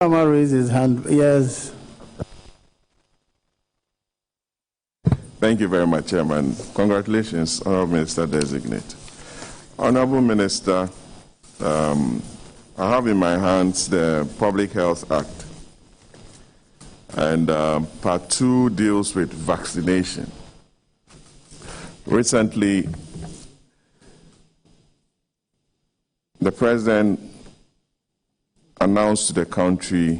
Someone raised his hand. Yes. Thank you very much, Chairman. Congratulations, Honourable Minister Designate. Honourable Minister, I have in my hands the Public Health Act, and Part 2 deals with vaccination. Recently, the President announced to the country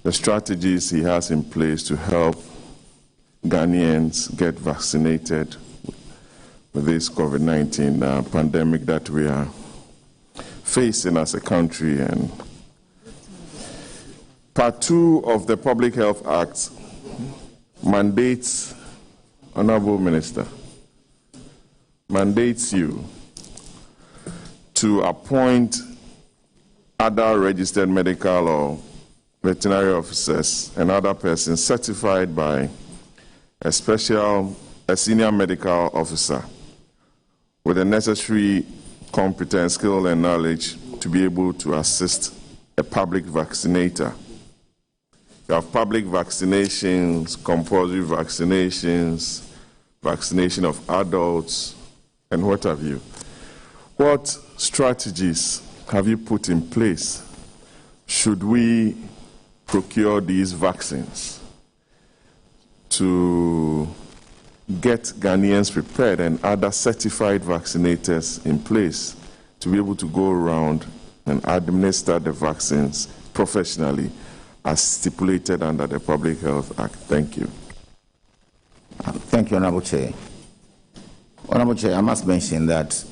the strategies he has in place to help Ghanaians get vaccinated with this COVID-19 pandemic that we are facing as a country. And Part 2 of the Public Health Act mandates, Honourable Minister, mandates you to appoint other registered medical or veterinary officers and other persons certified by a senior medical officer with the necessary competence, skill, and knowledge to be able to assist a public vaccinator. You have public vaccinations, compulsory vaccinations, vaccination of adults, and what have you. What strategies have you put in place should we procure these vaccines to get Ghanaians prepared and other certified vaccinators in place to be able to go around and administer the vaccines professionally as stipulated under the Public Health Act? Thank you. Thank you, Honourable Chair. Honourable Chair, I must mention that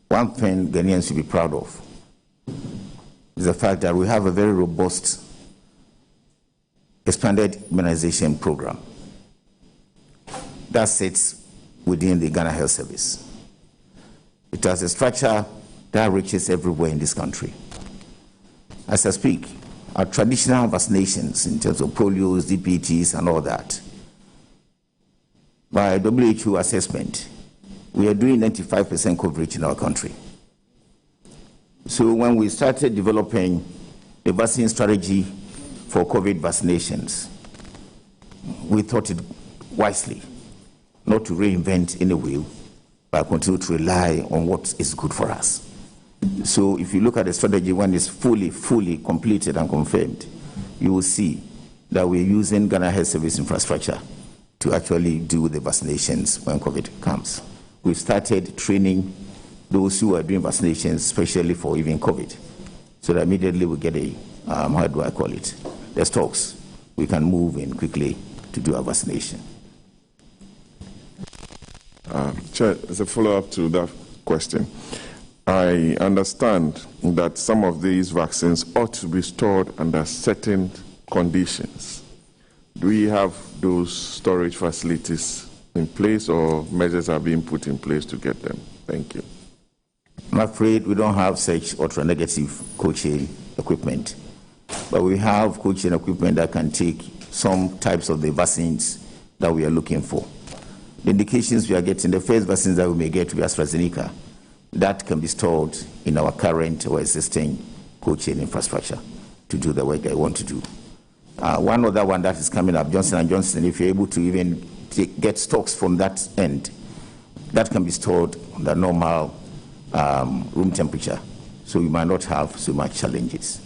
one thing Ghanaians should be proud of is the fact that we have a very robust expanded immunization program that sits within the Ghana Health Service. It has a structure that reaches everywhere in this country. As I speak, our traditional vaccinations in terms of polios, DPTs, and all that, by WHO assessment, we are doing 95% coverage in our country. So when we started developing the vaccine strategy for COVID vaccinations, we thought it wisely not to reinvent any wheel, but continue to rely on what is good for us. So if you look at the strategy when it's fully completed and confirmed, you will see that we're using Ghana Health Service infrastructure to actually do the vaccinations when COVID comes. We've started training those who are doing vaccinations, especially for even COVID, so that immediately we get a, how do I call it, the stocks. We can move in quickly to do our vaccination. Chair, as a follow-up to that question, I understand that some of these vaccines ought to be stored under certain conditions. Do we have those storage facilities in place, or measures are being put in place to get them? Thank you. I'm afraid we don't have such ultra-negative cold chain equipment, but we have cold chain equipment that can take some types of the vaccines that we are looking for. The indications we are getting, the first vaccines that we may get to be AstraZeneca, that can be stored in our current or existing cold chain infrastructure to do the work I want to do. One other one that is coming up, Johnson & Johnson, if you're able to even get stocks from that end, that can be stored under normal room temperature, so we might not have so much challenges.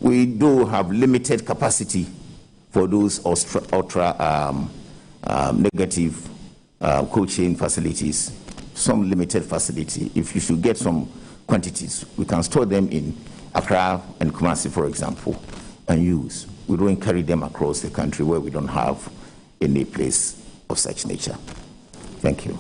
We do have limited capacity for those ultra negative cold chain facilities, some limited facility. If you should get some quantities, we can store them in Accra and Kumasi, for example, and use. We don't carry them across the country where we don't have any place of such nature. Thank you.